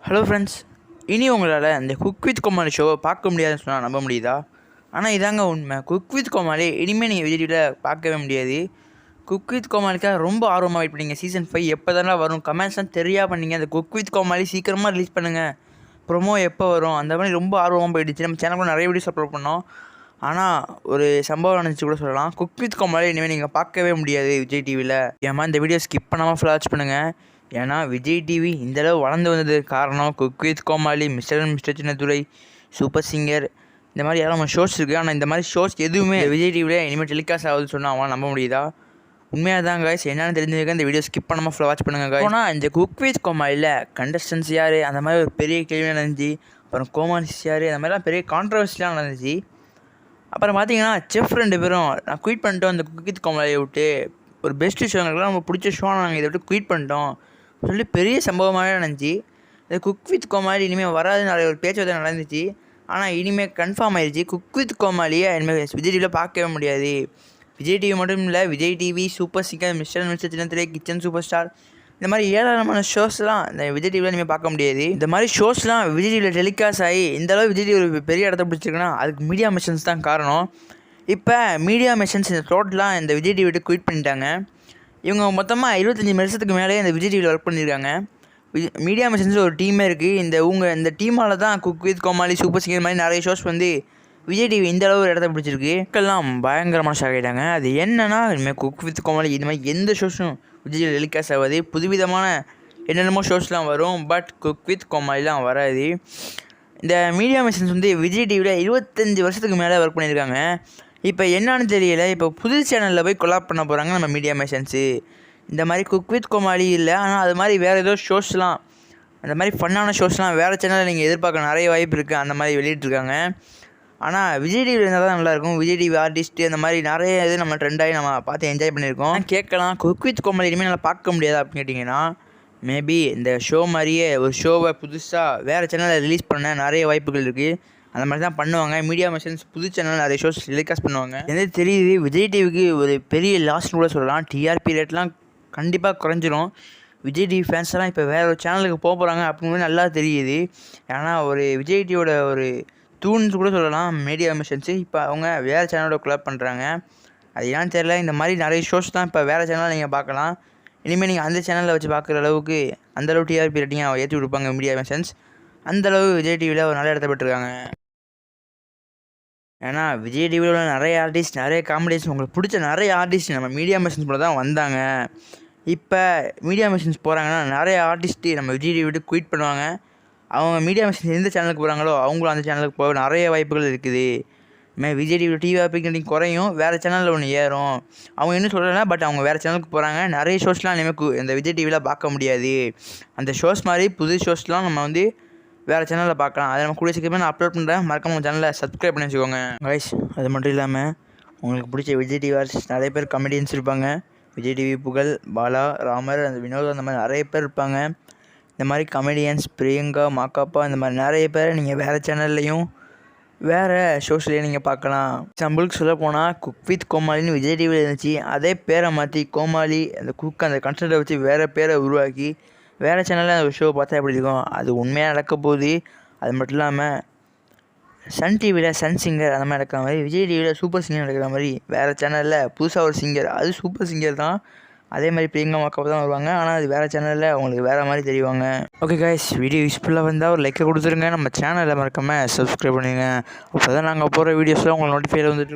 Hello friends, இனி உங்களால் இந்த குக் வித் கோமாளி ஷோவை பார்க்க முடியாதுன்னு சொன்னால் நம்ப முடியுதா? ஆனால் இதாங்க உண்மை. குக் வித் கோமாளி இனிமேல் நீங்கள் விஜய் டிவியில் பார்க்கவே முடியாது. குக் வித் கோமாளிக்காக ரொம்ப ஆர்வமாக வெயிட் பண்ணிங்க. சீசன் 5 எப்போ தானே வரும், கமெண்ட்ஸ்லாம் தெரியா பண்ணீங்க. அந்த குக் வித் கோமாளி சீக்கிரமாக ரிலீஸ் பண்ணுங்கள், ப்ரொமோ எப்போ வரும், அந்த மாதிரி ரொம்ப ஆர்வமாக போயிடுச்சு. நம்ம சேனலில் நிறைய வீடியோஸ் அப்லோட் பண்ணோம். ஆனால் ஒரு சம்பவம் நினச்சி கூட சொல்லலாம். குக் வித் கோமாளி இனிமேல் நீங்கள் பார்க்கவே முடியாது விஜய் டிவியில். ஏமா இந்த வீடியோ ஸ்கிப் பண்ணாமல் ஃபுல்லாக வாட்ச் பண்ணுங்கள். ஏன்னா விஜய் டிவி இந்தளவு வளர்ந்து வந்தது காரணம் cook with Comali, mister and mister Chinnathurai, super singer, இந்த மாதிரி யாரும் ஷோஸ் இருக்குது. ஆனால் இந்த மாதிரி ஷோஸ் எதுவுமே விஜய் டிவியில் இனிமேல் டெலிகாஸ்ட் ஆகுதுன்னு சொன்னால் அவன் நம்ப முடியுதா? உண்மையாக தான் காய்ஸ். என்னென்னு தெரிஞ்சுக்க இந்த வீடியோ ஸ்கிப் பண்ணாமல் ஃபுல்லாக வாட்ச் பண்ணுங்கள் காய்ஸ். ஆனால் இந்த குக் வித் கோமாளியில் கண்டஸ்டன்ஸ் யார், அந்த மாதிரி ஒரு பெரிய கேள்வியாக நடந்துச்சு. அப்புறம் கோமாளிஸ் யார், அந்த மாதிரிலாம் பெரிய கான்ட்ரவர்சிலாம் நடந்துச்சு. அப்புறம் பார்த்தீங்கன்னா செஃப் 2 பேரும் நான் குயிட் பண்ணிட்டோம் இந்த குக் வித் கோமாளியை விட்டு, ஒரு பெஸ்ட்டு ஷோங்களுக்குலாம் நம்ம பிடிச்ச ஷோ நாங்கள் இதை விட்டு குயிட் பண்ணிட்டோம் சொல்லி பெரிய சம்பவமாகவே நடந்துச்சு. இந்த குக் வித் கோமாளி இனிமேல் வராது நிறைய ஒரு பேச்சுவார்த்தை நடந்துச்சு. ஆனால் இனிமேல் கன்ஃபார்ம் ஆயிடுச்சு, குக் வித் கோமாளியை இனிமேல் விஜய் டிவியில் பார்க்கவே முடியாது. விஜய் டிவி மட்டும் இல்லை, Vijay TV, super singer, mister and mister சின்னத்திரை, கிச்சன் சூப்பர் ஸ்டார், இந்த மாதிரி ஏராளமான ஷோஸ்லாம் இந்த விஜய் டிவியில் இனிமேல் பார்க்க முடியாது. இந்த மாதிரி ஷோஸ்லாம் விஜய் டிவியில் டெலிகாஸ்ட் ஆகி இந்த அளவு விஜய் டிவி ஒரு பெரிய இடத்த பிடிச்சிருக்குன்னா அதுக்கு மீடியா மிஷன்ஸ் தான் காரணம். இப்போ மீடியா மிஷன்ஸ் இந்த டோட்டலாக இந்த விஜய் டிவி விட்டு குயிட் பண்ணிட்டாங்க. இவங்க மொத்தமாக 25 வருஷத்துக்கு மேலே இந்த விஜய் டிவியில் ஒர்க் பண்ணியிருக்காங்க. மீடியா மிஷன்ஸ் ஒரு டீமே இருக்குது. இந்த டீமால் தான் cook with Comali, super singer மாதிரி நிறைய ஷோஸ் வந்து விஜய் டிவி இந்த அளவு ஒரு இடத்த பிடிச்சிருக்கு. மக்கள்லாம் பயங்கரமான ஷாக் ஆகிட்டாங்க. அது என்னென்னா, இனிமேல் குக் வித் கோமாளி இந்த மாதிரி எந்த ஷோஸும் விஜய் டிவியில் டெலிகாஸ்ட் ஆகாது. புதுவிதமான என்னென்னமோ ஷோஸ்லாம் வரும், பட் குக் வித் கோமாளிலாம் வராது. இந்த மீடியா மிஷன்ஸ் வந்து விஜய் டிவியில் 25 வருஷத்துக்கு மேலே ஒர்க் பண்ணியிருக்காங்க. இப்போ என்னான்னு தெரியல, இப்போ புது சேனலில் போய் கொலாப் பண்ண போகிறாங்க நம்ம மீடியா மிஷன்ஸு. இந்த மாதிரி குக் வித் கோமாளி இல்லை, ஆனால் அது மாதிரி வேறு ஏதோ ஷோஸ்லாம், அந்த மாதிரி ஃபன்னான ஷோஸ்லாம் வேறு சேனலில் நீங்கள் எதிர்பார்க்க நிறைய வாய்ப்பு இருக்குது. அந்த மாதிரி வெளியிட்ருக்காங்க. ஆனால் விஜய் டிவியில் இருந்தால் தான் நல்லாயிருக்கும். விஜய் டிவி ஆர்டிஸ்ட்டு அந்த மாதிரி நிறைய இது நம்ம ட்ரெண்டாகி நம்ம பார்த்து என்ஜாய் பண்ணியிருக்கோம். கேட்கலாம், குக் வித் கோமாளி இனிமேல் நல்லா பார்க்க முடியாது அப்படின்னு கேட்டிங்கன்னா, மேபி இந்த ஷோ மாதிரியே ஒரு ஷோவை புதுசாக வேறு சேனலில் ரிலீஸ் பண்ண நிறைய வாய்ப்புகள் இருக்குது. அந்த மாதிரி தான் பண்ணுவாங்க. மீடியா மிஷன்ஸ் புது சேனல் நிறைய ஷோஸ் டெலிகாஸ்ட் பண்ணுவாங்க. எந்த தெரியுது விஜய் டிவிக்கு ஒரு பெரிய லாஸ்ன்னு கூட சொல்லலாம். டிஆர்பி ரேட்லாம் கண்டிப்பாக குறைஞ்சிரும். விஜய் டிவி ஃபேன்ஸ்லாம் இப்போ வேறு ஒரு சேனலுக்கு போகிறாங்க அப்படின்னு நல்லா தெரியுது. ஏன்னா ஒரு விஜய் டிவியோட ஒரு தூண்ஸ் கூட சொல்லலாம் மீடியா மிஷன்ஸு. இப்போ அவங்க வேறு சேனலோட கொலாப் பண்ணுறாங்க. அது ஏன்னு தெரியல. இந்த மாதிரி நிறைய ஷோஸ் தான் இப்போ வேறு சேனலில் நீங்கள் பார்க்கலாம். இனிமேல் நீங்கள் அந்த சேனலில் வச்சு பார்க்குற அளவுக்கு அந்தளவு டிஆர்பி ரேட்டிங்காக ஏற்றி கொடுப்பாங்க மீடியா மிஷன்ஸ். அந்தளவு விஜய் டிவியில் ஒரு நல்ல இடத்த பெற்றிருக்காங்க. ஏன்னா விஜய் டிவியில் உள்ள நிறைய ஆர்டிஸ்ட், நிறைய காமெடிஸ், உங்களுக்கு பிடிச்ச நிறைய ஆர்டிஸ்ட் நம்ம மீடியா மிஷன்ஸ் போல தான் வந்தாங்க. இப்போ மீடியா மிஷன்ஸ் போகிறாங்கன்னா நிறைய ஆர்டிஸ்ட்டு நம்ம விஜய் டிவி விட்டு குயிட் பண்ணுவாங்க. அவங்க மீடியா மிஷன்ஸ் எந்த சேனலுக்கு போகிறாங்களோ அவங்களும் அந்த சேனலுக்கு போக நிறைய வாய்ப்புகள் இருக்குது. இதுமாதிரி விஜய் டிவி டிவி ஆப்பிங் குறையும், வேறு சேனலில் ஒன்று ஏறும். அவங்க இன்னும் சொல்லலை, பட் அவங்க வேறு சேனலுக்கு போகிறாங்க. நிறைய ஷோஸ்லாம் இனிமேல் இந்த விஜய் டிவியில் பார்க்க முடியாது. அந்த ஷோஸ் மாதிரி புது ஷோஸ்லாம் நம்ம வந்து வேறு சேனலில் பார்க்கலாம். அதை நம்ம கூட சீக்கிரமே நான் அப்லோட் பண்ணுறேன். மறக்காம உங்கள் சேனலை சப்ஸ்கிரைப் பண்ணி வச்சுக்கோங்க கைஸ். அது மட்டும் இல்லாமல் உங்களுக்கு பிடிச்ச விஜய் டிவி ஆர்டிஸ்ட் நிறைய பேர் கமெடியன்ஸ் இருப்பாங்க. விஜய் டிவி புகழ், பாலா, ராமர், அந்த வினோத், அந்த மாதிரி நிறைய பேர் இருப்பாங்க. இந்த மாதிரி கமெடியன்ஸ் பிரியங்கா, மாக்காப்பா, இந்த மாதிரி நிறைய பேரை நீங்கள் வேறு சேனல்லையும் வேறு ஷோஸ்லேயும் நீங்கள் பார்க்கலாம். எக்ஸாம்பிளுக்கு சொல்ல போனால் குக் வித் கோமாளின்னு விஜய் டிவியில் இருந்துச்சு. அதே பேரை மாற்றி கோமாளி, அந்த குக் அந்த கன்செப்டை வச்சு வேறு பேரை உருவாக்கி வேறு சேனலில் அந்த ஷோ பார்த்தா எப்படி இருக்கும், அது உண்மையாக நடக்க போகுது. அது மட்டும் இல்லாமல் சன் டிவியில் சன் சிங்கர் அந்த மாதிரி நடக்கிற மாதிரி, விஜய் டிவியில் சூப்பர் சிங்கர் நடக்கிற மாதிரி வேறு சேனலில் புதுசாக ஒரு சிங்கர், அது சூப்பர் சிங்கர் தான். அதே மாதிரி பிரியங்கா மாக்காவை தான் வருவாங்க. ஆனால் அது வேறு சேனலில் அவங்களுக்கு வேறு மாதிரி தெரிவாங்க. ஓகே கைஸ், வீடியோ யூஸ்ஃபுல்லாக வந்தால் ஒரு லைக்கை கொடுத்துருங்க. நம்ம சேனலை மறக்காமல் சப்ஸ்கிரைப் பண்ணிடுங்க. அப்போ தான் நாங்கள் போகிற வீடியோஸில் உங்களுக்கு நோட்டிஃபை வந்துட்டு